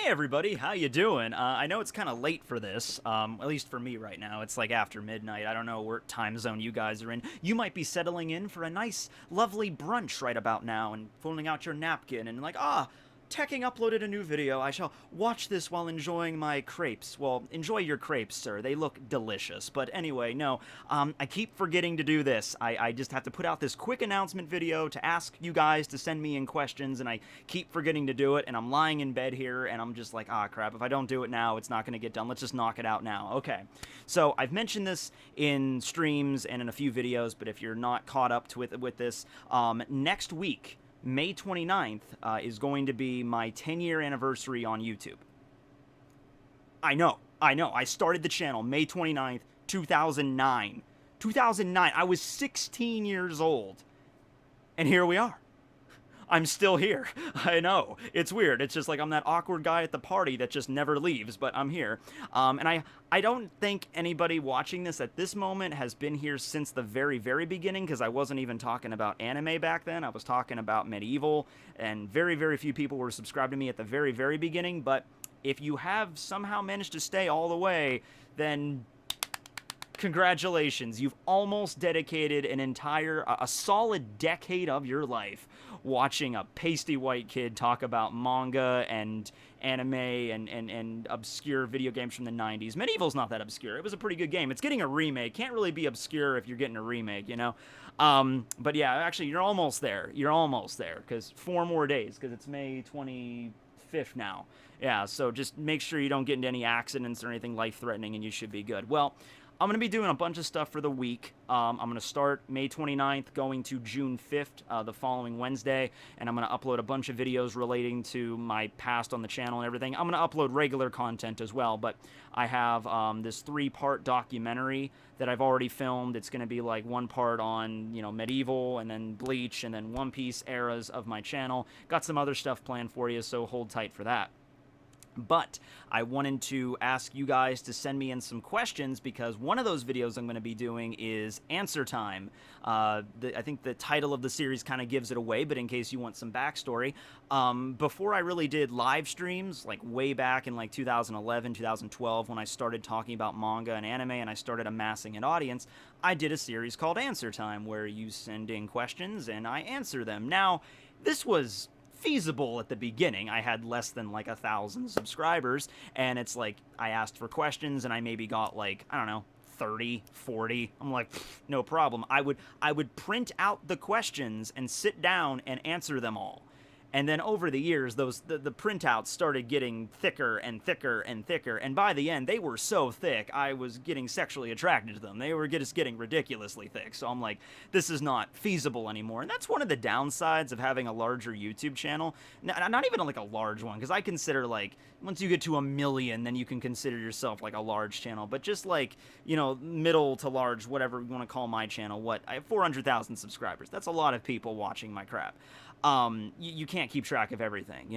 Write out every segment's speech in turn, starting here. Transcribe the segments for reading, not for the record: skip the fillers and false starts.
everybody, how you doing? I know it's kind of late for this, at least for me right now. It's like after midnight. I don't know what time zone you guys are in. You might be settling in for a nice, lovely brunch right about now and pulling out your napkin and like, Tekking uploaded a new video. I shall watch this while enjoying my crepes. Well, enjoy your crepes, sir. They look delicious. But anyway, no, I keep forgetting to do this. I just have to put out this quick announcement video to ask you guys to send me in questions, and I keep forgetting to do it, and I'm lying in bed here, and I'm just like, crap, if I don't do it now, it's not going to get done. Let's just knock it out now. Okay, so I've mentioned this in streams and in a few videos, but if you're not caught up with this, next week, May 29th is going to be my 10-year anniversary on YouTube. I know. I started the channel May 29th, 2009. 2009. I was 16 years old. And here we are. I'm still here. I know. It's weird. It's just like I'm that awkward guy at the party that just never leaves, but I'm here. And I don't think anybody watching this at this moment has been here since the very, very beginning, because I wasn't even talking about anime back then. I was talking about medieval, and very, very few people were subscribed to me at the very, very beginning. But if you have somehow managed to stay all the way, then congratulations. You've almost dedicated a solid decade of your life watching a pasty white kid talk about manga and anime and obscure video games from the 90s. Medieval's not that obscure. It was a pretty good game. It's getting a remake. Can't really be obscure if you're getting a remake, you know? But yeah, actually, you're almost there. You're almost there, because 4 more days, because it's May 25th now. Yeah, so just make sure you don't get into any accidents or anything life-threatening, and you should be good. Well, I'm going to be doing a bunch of stuff for the week. I'm going to start May 29th, going to June 5th, the following Wednesday, and I'm going to upload a bunch of videos relating to my past on the channel and everything. I'm going to upload regular content as well, but I have this 3-part documentary that I've already filmed. It's going to be like 1 part on, medieval, and then Bleach, and then One Piece eras of my channel. Got some other stuff planned for you, so hold tight for that. But I wanted to ask you guys to send me in some questions, because one of those videos I'm going to be doing is Answer Time. I think the title of the series kind of gives it away, but in case you want some backstory, before I really did live streams, like way back in like 2011, 2012, when I started talking about manga and anime and I started amassing an audience, I did a series called Answer Time, where you send in questions and I answer them. Now, this was feasible at the beginning. I had less than like 1,000 subscribers, and it's like I asked for questions and I maybe got like, I don't know, 30, 40. I'm like, no problem. I would print out the questions and sit down and answer them all. And then over the years, the printouts started getting thicker and thicker and thicker. And by the end, they were so thick, I was getting sexually attracted to them. They were just getting ridiculously thick. So I'm like, this is not feasible anymore. And that's one of the downsides of having a larger YouTube channel. Not even like a large one, because I consider like, once you get to 1 million, then you can consider yourself like a large channel. But just like, middle to large, whatever you want to call my channel, I have 400,000 subscribers. That's a lot of people watching my crap. You can't keep track of everything,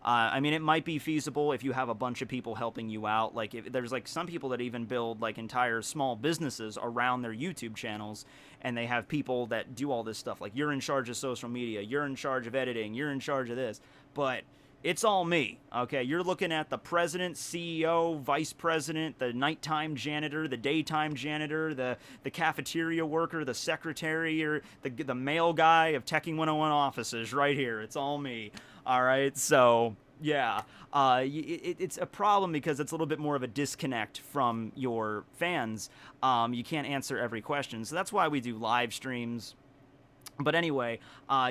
I mean, it might be feasible if you have a bunch of people helping you out. Like, if there's like some people that even build like entire small businesses around their YouTube channels, and they have people that do all this stuff. Like, you're in charge of social media, you're in charge of editing, you're in charge of this, but it's all me, okay? You're looking at the president, CEO, vice president, the nighttime janitor, the daytime janitor, the cafeteria worker, the secretary, or the mail guy of Tekking101 offices right here. It's all me, all right? So, yeah, it's a problem because it's a little bit more of a disconnect from your fans. You can't answer every question, so that's why we do live streams. But anyway,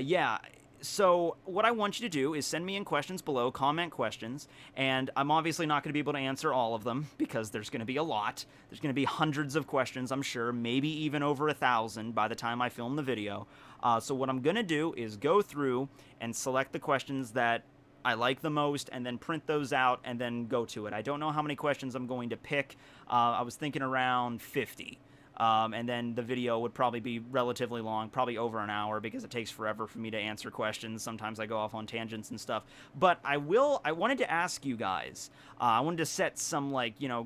yeah. So what I want you to do is send me in questions below, comment questions, and I'm obviously not going to be able to answer all of them because there's going to be a lot. There's going to be hundreds of questions, I'm sure, maybe even over 1,000 by the time I film the video. So what I'm going to do is go through and select the questions that I like the most, and then print those out and then go to it. I don't know how many questions I'm going to pick. I was thinking around 50. And then the video would probably be relatively long, probably over an hour, because it takes forever for me to answer questions. Sometimes I go off on tangents and stuff. But I wanted to ask you guys, I wanted to set some,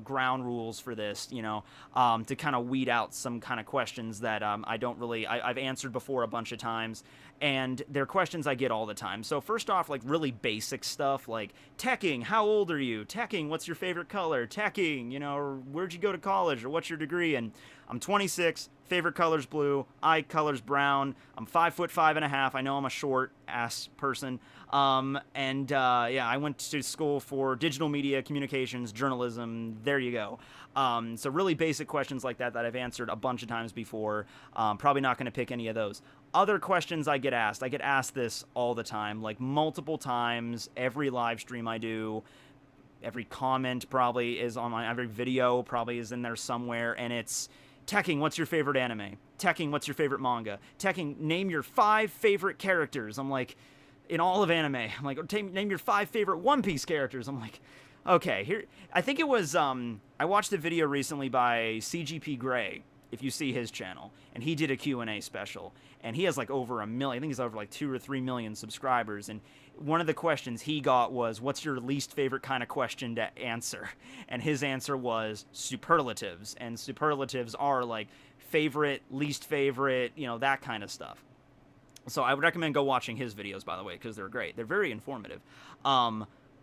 ground rules for this, to kind of weed out some kind of questions that I don't really, I've answered before a bunch of times. and they're questions I get all the time. So first off, like really basic stuff like Tekking, how old are you? Tekking, what's your favorite color? Tekking, you know, or where'd you go to college, or what's your degree? And I'm 26, favorite color's blue, eye color's brown, I'm 5'5.5". I know I'm a short ass person. Yeah, I went to school for digital media, communications, journalism. There you go. So really basic questions like that I've answered a bunch of times before. Probably not going to pick any of those. Other questions I get asked this all the time, like multiple times, every live stream I do. Every comment probably is on every video probably is in there somewhere, and it's Tekking, what's your favorite anime? Tekking, what's your favorite manga? Tekking, name your 5 favorite characters. I'm like, in all of anime. I'm like, name your 5 favorite One Piece characters. I'm like, okay, here. I think it was, I watched a video recently by CGP Grey, if you see his channel, and he did a Q&A special, and he has like over 1 million, I think he's over like 2 or 3 million subscribers, and one of the questions he got was, what's your least favorite kind of question to answer? And his answer was superlatives, and superlatives are like favorite, least favorite, you know, that kind of stuff. So I would recommend go watching his videos, by the way, because they're great. They're very informative.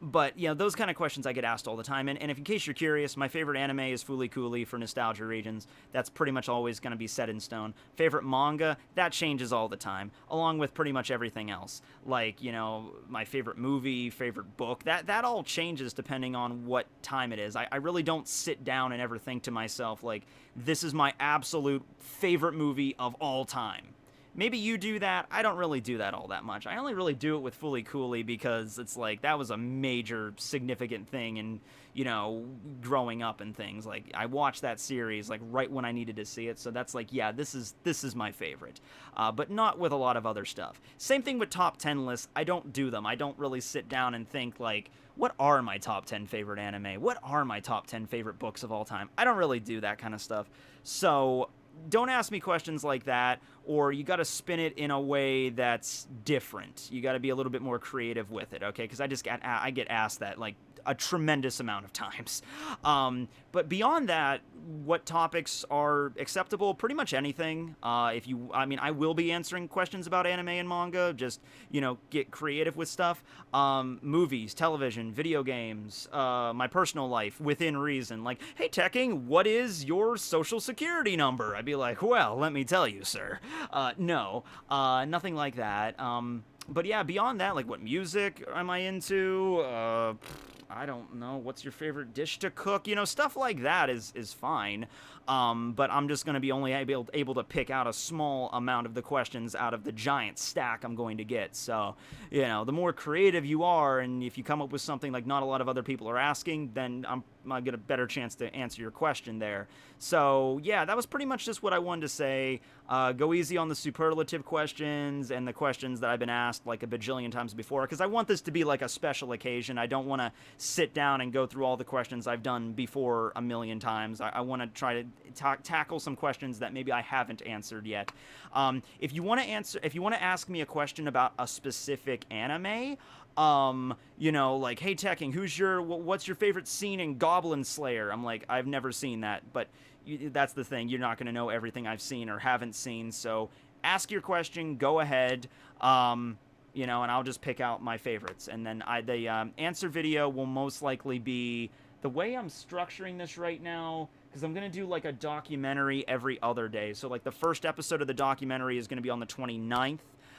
But, you know, those kind of questions I get asked all the time. And if in case you're curious, my favorite anime is Fooly Cooly for nostalgia regions. That's pretty much always going to be set in stone. Favorite manga, that changes all the time, along with pretty much everything else. Like, you know, my favorite movie, favorite book, that all changes depending on what time it is. I really don't sit down and ever think to myself, like, this is my absolute favorite movie of all time. Maybe you do that. I don't really do that all that much. I only really do it with Fooly Cooly because it's like that was a major significant thing in, you know, growing up and things. Like I watched that series like right when I needed to see it. So that's like, yeah, this is my favorite. But not with a lot of other stuff. Same thing with top 10 lists. I don't do them. I don't really sit down and think like, what are my top 10 favorite anime? What are my top 10 favorite books of all time? I don't really do that kind of stuff. So don't ask me questions like that, or you got to spin it in a way that's different. You got to be a little bit more creative with it, okay? Because I get asked that like a tremendous amount of times. But beyond that, what topics are acceptable? Pretty much anything. I will be answering questions about anime and manga. Just, you know, get creative with stuff. Movies, television, video games, my personal life within reason. Like, hey, Tekking, what is your social security number? I'd be like, well, let me tell you, sir. No, nothing like that. But yeah, beyond that, like what music am I into? I don't know. What's your favorite dish to cook? You know, stuff like that is fine. But I'm just going to be only able to pick out a small amount of the questions out of the giant stack I'm going to get. So, you know, the more creative you are, and if you come up with something like not a lot of other people are asking, then I get a better chance to answer your question there. So, yeah, that was pretty much just what I wanted to say. Go easy on the superlative questions and the questions that I've been asked like a bajillion times before, because I want this to be like a special occasion. I don't want to sit down and go through all the questions I've done before a million times. I want to try to tackle some questions that maybe I haven't answered yet. If you want to ask me a question about a specific anime, you know, like, hey, Tekking, what's your favorite scene in Goblin Slayer? I'm like, I've never seen that, but that's the thing. You're not going to know everything I've seen or haven't seen, so ask your question, go ahead, you know, and I'll just pick out my favorites. And then the answer video will most likely be, the way I'm structuring this right now, because I'm going to do like a documentary every other day. So like the first episode of the documentary is going to be on the 29th.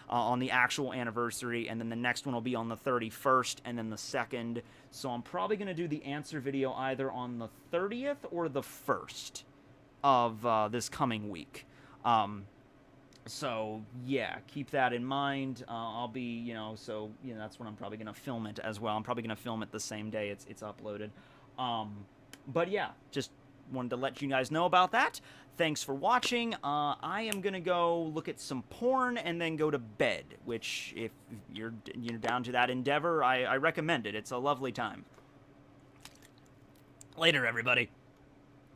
On the actual anniversary, and then the next one will be on the 31st, and then the 2nd. So I'm probably going to do the answer video either on the 30th or the 1st of this coming week. So, yeah, keep that in mind. I'll be, you know, so, you know, that's when I'm probably going to film it as well. I'm probably going to film it the same day it's uploaded. But, yeah, just wanted to let you guys know about that. Thanks for watching. I am going to go look at some porn and then go to bed, which if you're down to that endeavor, I recommend it. It's a lovely time. Later, everybody.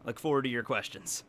Look forward to your questions.